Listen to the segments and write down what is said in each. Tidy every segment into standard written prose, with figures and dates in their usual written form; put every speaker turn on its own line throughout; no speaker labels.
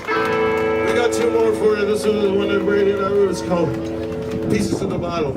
We got two more for you. This is one that Brady and I wrote. It's called Pieces of the Bottle.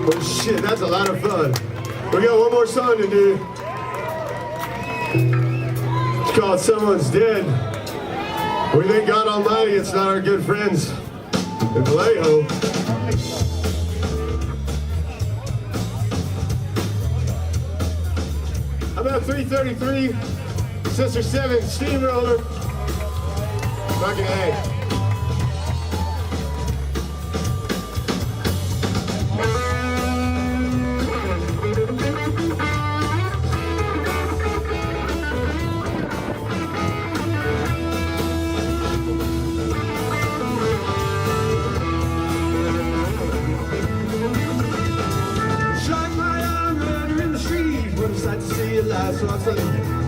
Well, shit, that's a lot of fun. We got one more song to do. It's called Someone's Dead. We thank God Almighty it's not our good friends in Vallejo. How about 333, Sister 7, Steamroller, fucking A. So I say,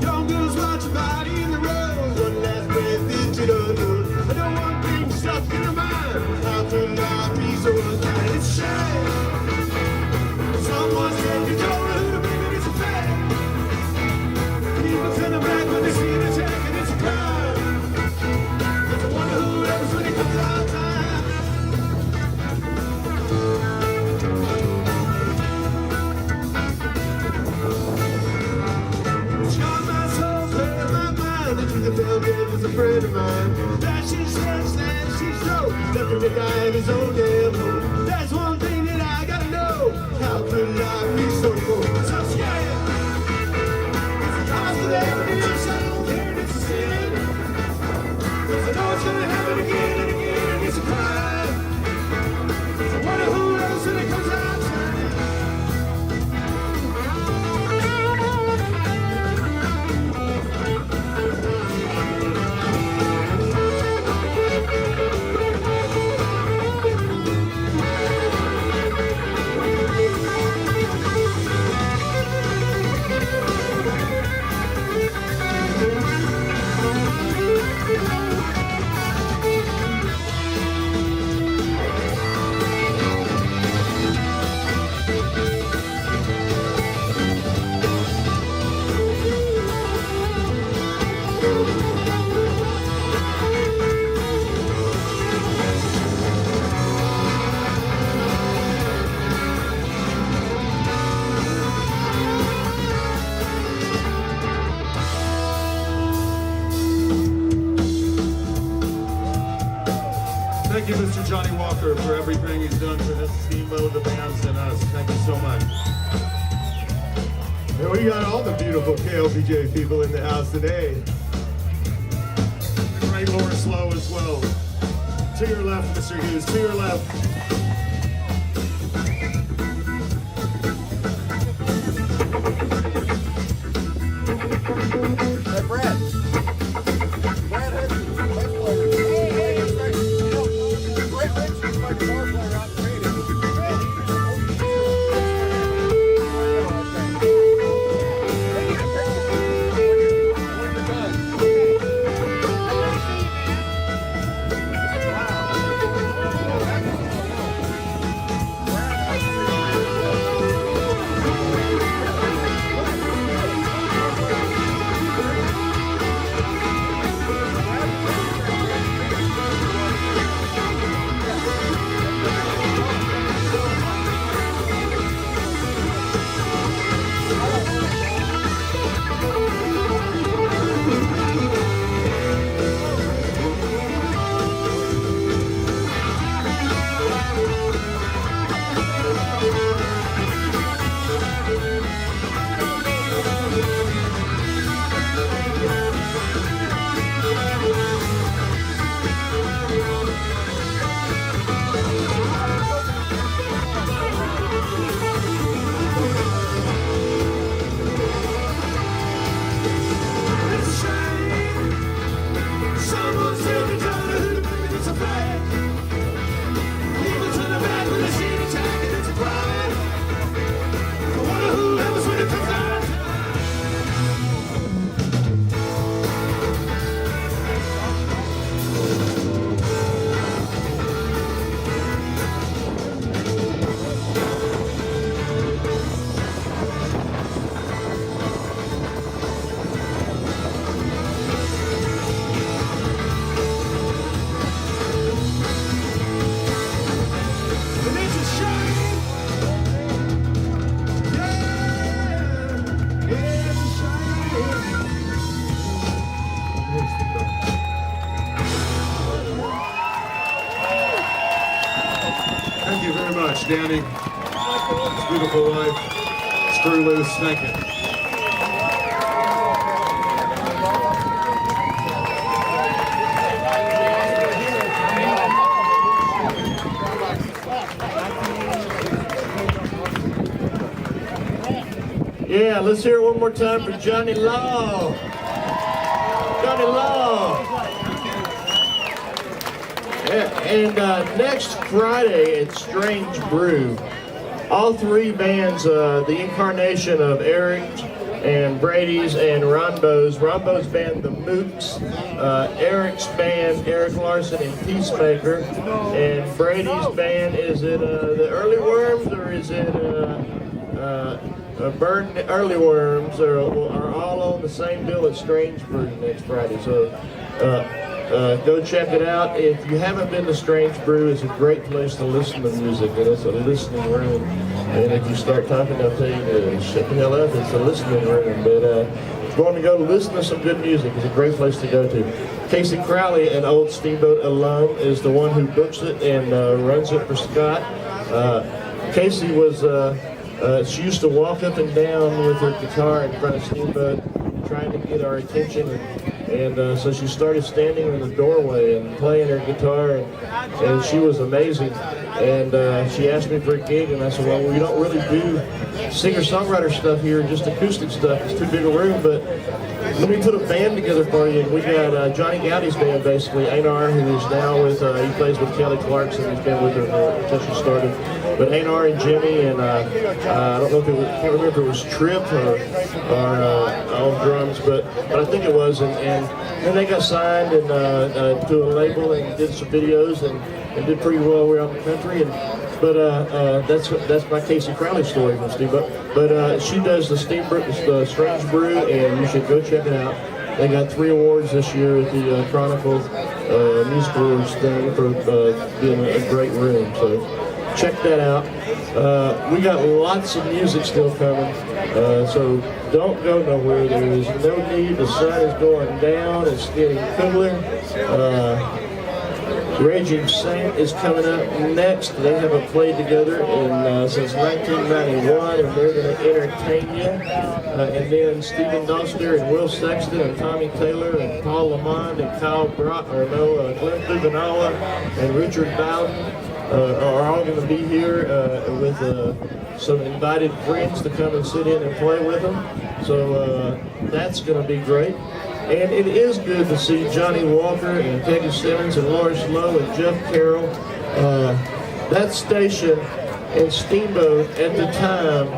young girls, watch your body in the road. One last breath that you don't know. I know one thing stuck in your mind. How could life be so unkind? It's a shame. Someone's in control of who to be, but it's a fact. People turn their back when they see an attack, and it's a crime. But I wonder who else when it comes out time. The bellman was a friend of mine. That she says, that she stroked. Left him to die in his own damn home. That's one thing that I gotta know. How could life be so cold? So scared. It's a cause that every day I don't care, it's a sin. Cause I know it's gonna happen again and again, and it's a crime. I wonder who else when it comes out time. Thank you, Mr. Johnny Walker, for everything he's done for this Steamboat, the bands, and us. Thank you so much. And we got all the beautiful KLPJ people in the house today. Right, Laura Slow as well. To your left, Mr. Hughes, to your left.
Hey, Brad. Brad has bass player. Brad Rich is my guitar player out in Phoenix.
Thank you very much, Danny. Beautiful wife. Screw loose. Thank you. Yeah, let's hear it one more time for Johnny Law. Johnny Law. And next Friday at Strange Brew, all three bands, the incarnation of Eric,
and Brady's and Rombo's. Rombo's band, the Mooks. Eric's band, Eric Larson and Peacemaker. And Brady's band, is it the Early Worms or is it Burden Early Worms? Are all on the same bill at Strange Brew next Friday. So go check it out. If you haven't been to Strange Brew, it's a great place to listen to music, and it's a listening room. And if you start talking, they'll tell you to shut the hell up. It's a listening room. But if you want to go listen to some good music, it's a great place to go to. Casey Crowley, an old Steamboat alum, is the one who books it and runs it for Scott. Casey was, she used to walk up and down with her guitar in front of Steamboat, trying to get our attention, and so she started standing in the doorway and playing her guitar, and she was amazing. And she asked me for a gig, and I said, well, we don't really do singer-songwriter stuff here, just acoustic stuff. It's too big a room, but let me put a band together for you. And we got Johnny Gowdy's band, basically, Einar, who is now with, he plays with Kelly Clarkson. He's been with her until she started. But Einar and Jimmy, and I don't know if it was, can't remember if it was Trip or on drums, but I think it was. And then they got signed and to a label and did some videos and did pretty well around the country. But that's my Casey Crowley story from Steamboat. But she does the Strange Brew, and you should go check it out. They got 3 awards this year at the Chronicle Music Awards thing for being a great room. So check that out. We got lots of music still coming, so don't go nowhere. There is no need. The sun is going down. It's getting cooler. Raging Saint is coming up next. They haven't played together since 1991, and they're going to entertain you. And then Stephen Doster and Will Sexton and Tommy Taylor and Paul Lamond and Glenn Duganala and Richard Bowden are all going to be here with some invited friends to come and sit in and play with them. So that's going to be great. And it is good to see Johnny Walker and Peggy Simmons and Lawrence Lowe and Jeff Carroll. That station and Steamboat at the time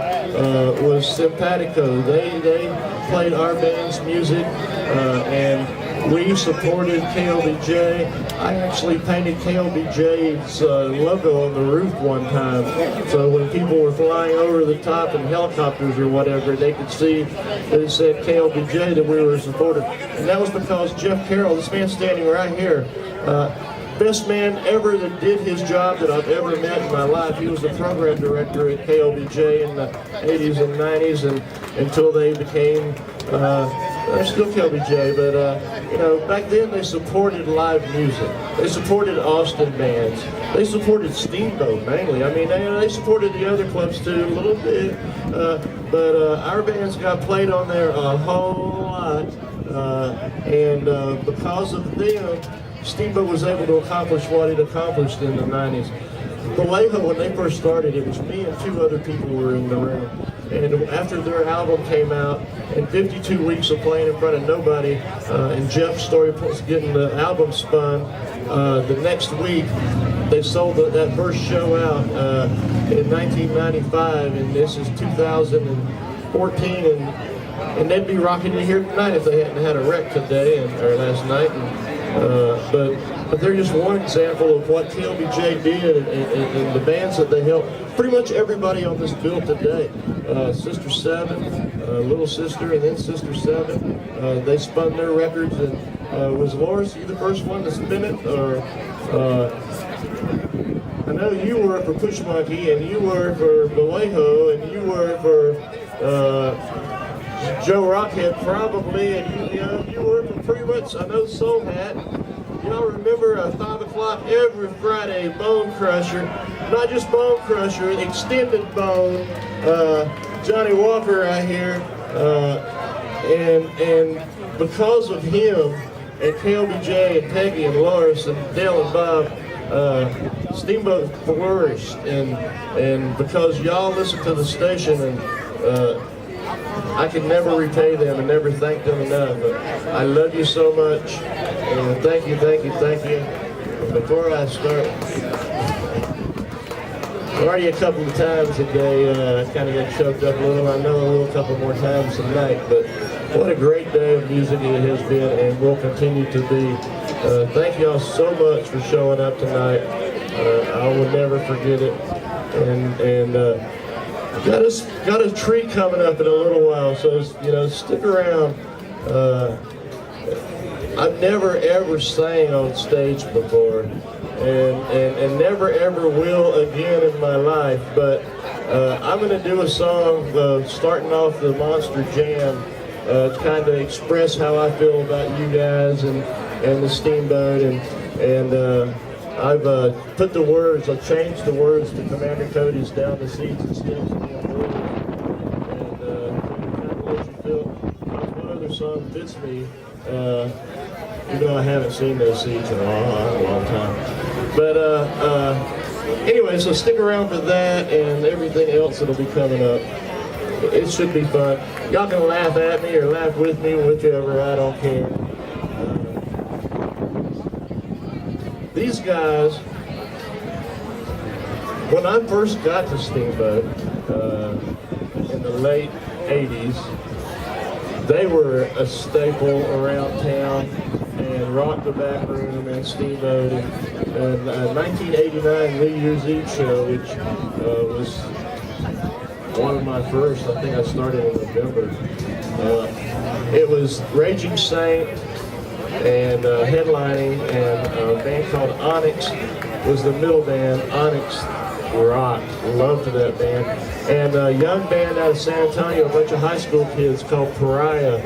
was simpatico. They played our band's music and we supported KLBJ. I actually painted KLBJ's logo on the roof one time, so when people were flying over the top in helicopters or whatever, they could see that it said KLBJ, that we were supported. And that was because Jeff Carroll, this man standing right here, best man ever that did his job that I've ever met in my life. He was the program director at KLBJ in the 80s and 90s, and until they became they're still KLBJ, but you know, back then they supported live music. They supported Austin bands. They supported Steamboat mainly. I mean, they supported the other clubs too a little bit, but our bands got played on there a whole lot, and because of them, Steamboat was able to accomplish what it accomplished in the 90s. Vallejo, when they first started, it was me and 2 other people were in the room. And after their album came out, and 52 weeks of playing in front of nobody, and Jeff started getting the album spun, the next week they sold that first show out in 1995, and this is 2014, and they'd be rocking you here tonight if they hadn't had a wreck today or last night. But they're just one example of what KLBJ did and the bands that they helped. Pretty much everybody on this bill today. Sister 7, Little Sister, and then Sister 7. They spun their records, and was Loris, you the first one to spin it? Or I know you were for Push Monkey, and you were for Vallejo, and you were for Joe Rockhead probably, and you were for pretty much, I know, Soul Hat. Y'all remember 5 o'clock every Friday, Bone Crusher. Not just Bone Crusher, Extended Bone. Johnny Walker right here. And because of him, and KLBJ and Peggy and Loris and Dale and Bob, Steamboat flourished. And because y'all listen to the station, and I can never repay them and never thank them enough. But I love you so much, and thank you, thank you, thank you. Before I start, Already a couple of times today, kind of got choked up a little. I know a little couple more times tonight, but what a great day of music it has been and will continue to be. Thank y'all so much for showing up tonight. I will never forget it. And got a treat coming up in a little while, so stick around. I've never ever sang on stage before, and never ever will again in my life. But I'm going to do a song starting off the Monster Jam to kind of express how I feel about you guys and the Steamboat, and I've put the words. I've changed the words to Commander Cody's "Down the Seats and Steps in the Blues," and to kind of let you feel. One other song fits me. Even though I haven't seen those seats in a long time. But anyway, so stick around for that and everything else that'll be coming up. It should be fun. Y'all can laugh at me or laugh with me, whichever, I don't care. These guys, when I first got to Steamboat in the late 80s, they were a staple around town and rocked the back room and Steamboat. And 1989 New Year's Eve show, which was one of my first. I think I started in November. It was Raging Saint and headlining, and a band called Onyx was the middle band. Onyx rocked, loved that band. And a young band out of San Antonio, a bunch of high school kids called Pariah.